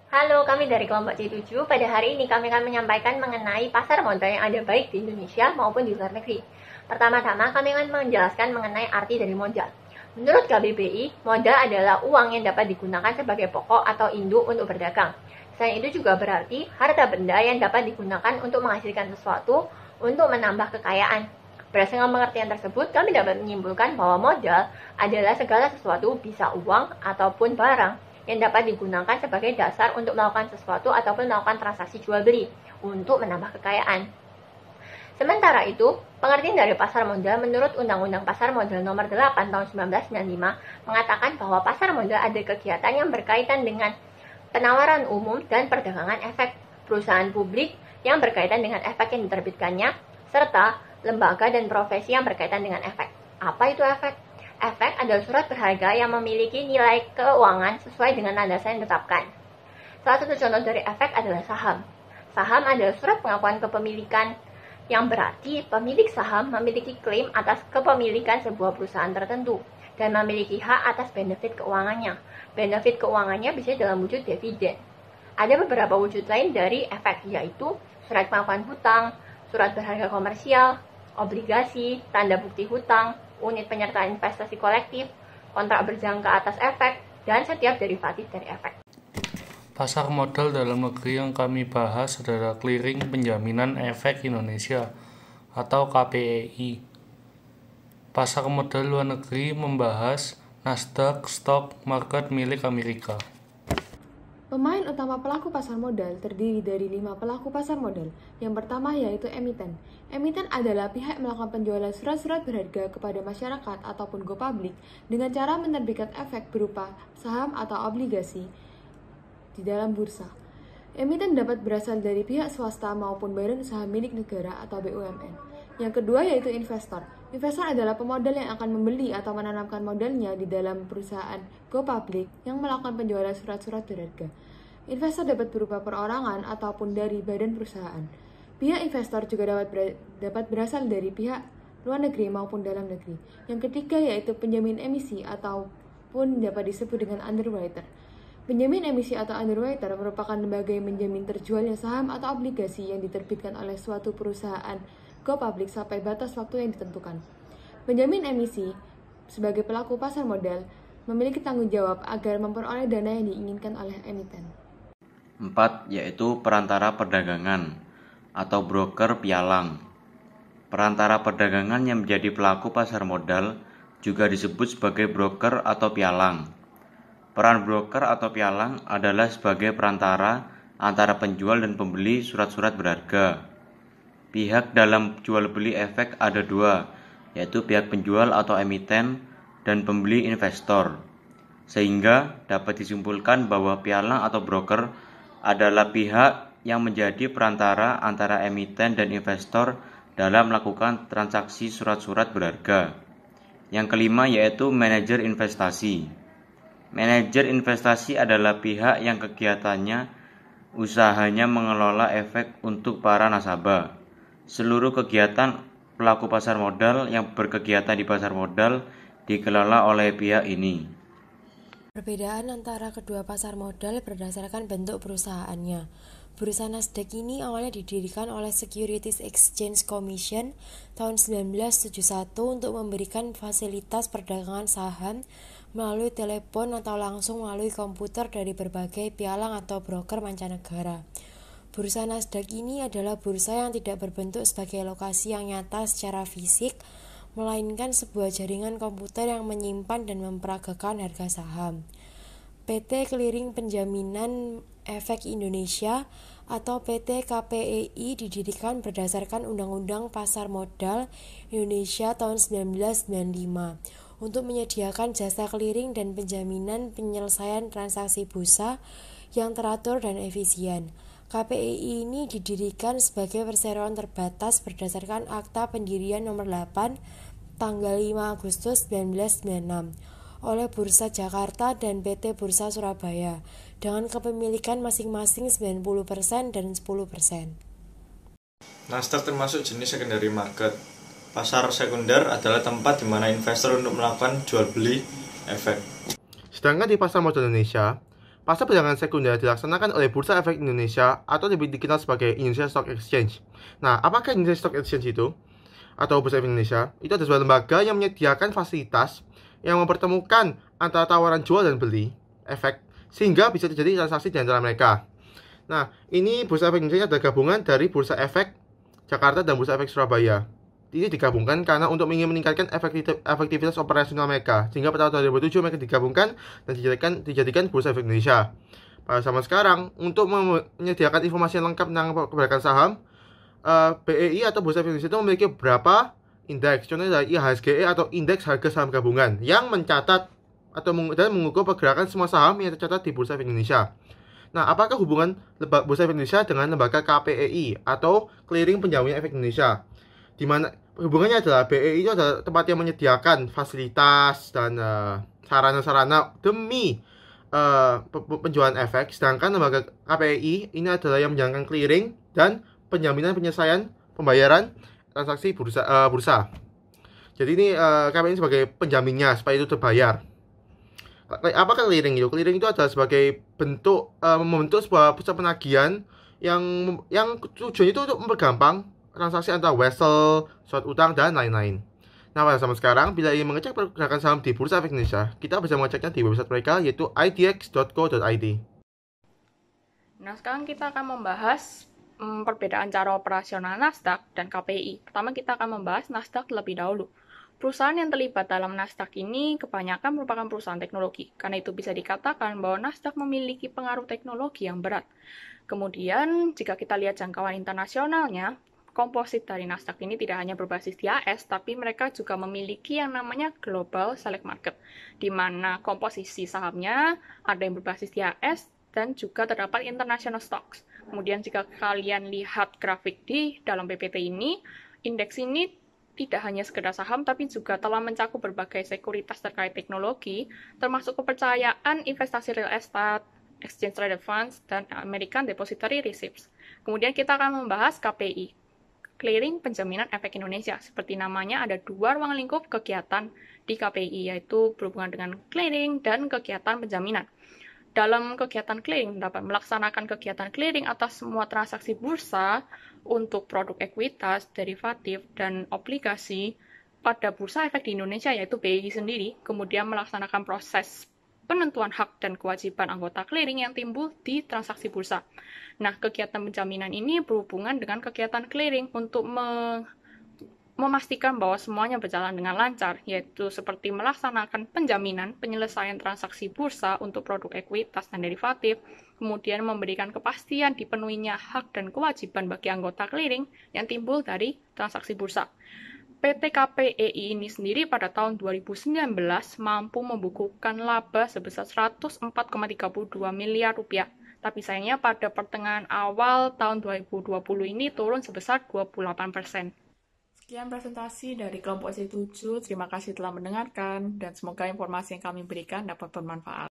Halo, kami dari kelompok C7. Pada hari ini kami akan menyampaikan mengenai pasar modal yang ada baik di Indonesia maupun di luar negeri. Pertama-tama, kami akan menjelaskan mengenai arti dari modal. Menurut KBBI, modal adalah uang yang dapat digunakan sebagai pokok atau induk untuk berdagang. Selain itu juga berarti harta benda yang dapat digunakan untuk menghasilkan sesuatu untuk menambah kekayaan. Berdasarkan pengertian tersebut, kami dapat menyimpulkan bahwa modal adalah segala sesuatu, bisa uang ataupun barang, yang dapat digunakan sebagai dasar untuk melakukan sesuatu ataupun melakukan transaksi jual beli untuk menambah kekayaan. Sementara itu, pengertian dari pasar modal menurut Undang-Undang Pasar Modal Nomor 8 Tahun 1995 mengatakan bahwa pasar modal ada kegiatan yang berkaitan dengan penawaran umum dan perdagangan efek perusahaan publik yang berkaitan dengan efek yang diterbitkannya, serta lembaga dan profesi yang berkaitan dengan efek. Apa itu efek? Efek adalah surat berharga yang memiliki nilai keuangan sesuai dengan landasan yang ditetapkan. Salah satu contoh dari efek adalah saham. Saham adalah surat pengakuan kepemilikan yang berarti pemilik saham memiliki klaim atas kepemilikan sebuah perusahaan tertentu dan memiliki hak atas benefit keuangannya. Benefit keuangannya bisa dalam wujud dividen. Ada beberapa wujud lain dari efek, yaitu surat pengakuan hutang, surat berharga komersial, obligasi, tanda bukti hutang, unit penyertaan investasi kolektif, kontrak berjangka atas efek, dan setiap derivatif dari efek. Pasar modal dalam negeri yang kami bahas adalah Clearing Penjaminan Efek Indonesia atau KPEI. Pasar modal luar negeri membahas Nasdaq Stock Market milik Amerika. Pemain utama pelaku pasar modal terdiri dari 5 pelaku pasar modal. Yang pertama yaitu emiten. Emiten adalah pihak yang melakukan penjualan surat-surat berharga kepada masyarakat ataupun go public dengan cara menerbitkan efek berupa saham atau obligasi di dalam bursa. Emiten dapat berasal dari pihak swasta maupun badan usaha milik negara atau BUMN. Yang kedua yaitu investor. Investor adalah pemodal yang akan membeli atau menanamkan modalnya di dalam perusahaan go public yang melakukan penjualan surat-surat berharga. Investor dapat berupa perorangan ataupun dari badan perusahaan. Pihak investor juga dapat berasal dari pihak luar negeri maupun dalam negeri. Yang ketiga yaitu penjamin emisi ataupun dapat disebut dengan underwriter. Penjamin emisi atau underwriter merupakan lembaga yang menjamin terjualnya saham atau obligasi yang diterbitkan oleh suatu perusahaan go public sampai batas waktu yang ditentukan. Penjamin emisi sebagai pelaku pasar modal memiliki tanggung jawab agar memperoleh dana yang diinginkan oleh emiten. 4. Yaitu perantara perdagangan atau broker pialang. Perantara perdagangan yang menjadi pelaku pasar modal juga disebut sebagai broker atau pialang. Peran broker atau pialang adalah sebagai perantara antara penjual dan pembeli surat-surat berharga. Pihak dalam jual beli efek ada dua, yaitu pihak penjual atau emiten dan pembeli investor. Sehingga dapat disimpulkan bahwa pialang atau broker adalah pihak yang menjadi perantara antara emiten dan investor dalam melakukan transaksi surat-surat berharga. Yang kelima yaitu manajer investasi. Manajer investasi adalah pihak yang kegiatannya usahanya mengelola efek untuk para nasabah. Seluruh kegiatan pelaku pasar modal yang berkegiatan di pasar modal dikelola oleh pihak ini. Perbedaan antara kedua pasar modal berdasarkan bentuk perusahaannya. Bursa Nasdaq ini awalnya didirikan oleh Securities Exchange Commission tahun 1971 untuk memberikan fasilitas perdagangan saham melalui telepon atau langsung melalui komputer dari berbagai pialang atau broker mancanegara. Bursa Nasdaq ini adalah bursa yang tidak berbentuk sebagai lokasi yang nyata secara fisik, melainkan sebuah jaringan komputer yang menyimpan dan memperagakan harga saham. PT Clearing Penjaminan Efek Indonesia atau PT KPEI didirikan berdasarkan Undang-Undang Pasar Modal Indonesia tahun 1995 untuk menyediakan jasa clearing dan penjaminan penyelesaian transaksi bursa yang teratur dan efisien. KPEI ini didirikan sebagai perseroan terbatas berdasarkan Akta Pendirian Nomor 8 tanggal 5 Agustus 1996 oleh Bursa Jakarta dan PT Bursa Surabaya dengan kepemilikan masing-masing 90% dan 10%. Nasdaq termasuk jenis secondary market. Pasar sekunder adalah tempat di mana investor untuk melakukan jual beli efek. Sedangkan di pasar modal Indonesia, Pasar perdagangan sekunder dilaksanakan oleh Bursa Efek Indonesia atau lebih dikenal sebagai Indonesia Stock Exchange. Nah, apakah Indonesia Stock Exchange itu? Atau Bursa Efek Indonesia? Itu adalah sebuah lembaga yang menyediakan fasilitas yang mempertemukan antara tawaran jual dan beli efek sehingga bisa terjadi transaksi di antara mereka. Nah, ini Bursa Efek Indonesia adalah gabungan dari Bursa Efek Jakarta dan Bursa Efek Surabaya. Ini digabungkan karena untuk ingin meningkatkan efektivitas operasional mereka, sehingga pada tahun 2007 mereka digabungkan dan dijadikan Bursa Efek Indonesia. Pada zaman sekarang, untuk menyediakan informasi yang lengkap tentang pergerakan saham, BEI atau Bursa Efek Indonesia itu memiliki beberapa indeks, contohnya adalah IHSGE atau Indeks Harga Saham Gabungan, yang mencatat atau mengukur pergerakan semua saham yang tercatat di Bursa Efek Indonesia. Nah, apakah hubungan Bursa Efek Indonesia dengan lembaga KPEI atau Clearing Penjamin Efek Indonesia? Di mana hubungannya adalah BEI itu adalah tempat yang menyediakan fasilitas dan sarana-sarana demi penjualan efek, sedangkan lembaga KPEI ini adalah yang menjalankan clearing dan penjaminan penyelesaian pembayaran transaksi bursa. Jadi ini KPEI sebagai penjaminnya supaya itu terbayar. Apakah clearing itu? Clearing itu adalah sebagai bentuk membentuk sebuah pusat penagihan yang tujuannya itu untuk mempergampang transaksi antara wesel, surat utang, dan lain-lain. Nah, pada zaman sekarang, bila ingin mengecek pergerakan saham di Bursa Efek Indonesia, kita bisa mengeceknya di website mereka, yaitu idx.co.id. Nah, sekarang kita akan membahas perbedaan cara operasional Nasdaq dan KPI. Pertama, kita akan membahas Nasdaq terlebih dahulu. Perusahaan yang terlibat dalam Nasdaq ini kebanyakan merupakan perusahaan teknologi. Karena itu bisa dikatakan bahwa Nasdaq memiliki pengaruh teknologi yang berat. Kemudian, jika kita lihat jangkauan internasionalnya, komposit dari Nasdaq ini tidak hanya berbasis di AS, tapi mereka juga memiliki yang namanya Global Select Market, di mana komposisi sahamnya ada yang berbasis di AS dan juga terdapat International Stocks. Kemudian jika kalian lihat grafik di dalam PPT ini, indeks ini tidak hanya sekedar saham, tapi juga telah mencakup berbagai sekuritas terkait teknologi, termasuk kepercayaan investasi real estate, exchange traded funds, dan American Depository Receipts. Kemudian kita akan membahas KPI, Clearing Penjaminan Efek Indonesia. Seperti namanya, ada dua ruang lingkup kegiatan di KPI, yaitu berhubungan dengan clearing dan kegiatan penjaminan. Dalam kegiatan clearing, dapat melaksanakan kegiatan clearing atas semua transaksi bursa untuk produk ekuitas, derivatif, dan obligasi pada Bursa Efek di Indonesia, yaitu BEI sendiri, kemudian melaksanakan proses penentuan hak dan kewajiban anggota clearing yang timbul di transaksi bursa. Nah, kegiatan penjaminan ini berhubungan dengan kegiatan clearing untuk memastikan bahwa semuanya berjalan dengan lancar, yaitu seperti melaksanakan penjaminan penyelesaian transaksi bursa untuk produk ekuitas dan derivatif, kemudian memberikan kepastian dipenuhinya hak dan kewajiban bagi anggota clearing yang timbul dari transaksi bursa. PT KPEI ini sendiri pada tahun 2019 mampu membukukan laba sebesar 104,32 miliar rupiah. Tapi sayangnya pada pertengahan awal tahun 2020 ini turun sebesar 28%. Sekian presentasi dari kelompok C7. Terima kasih telah mendengarkan dan semoga informasi yang kami berikan dapat bermanfaat.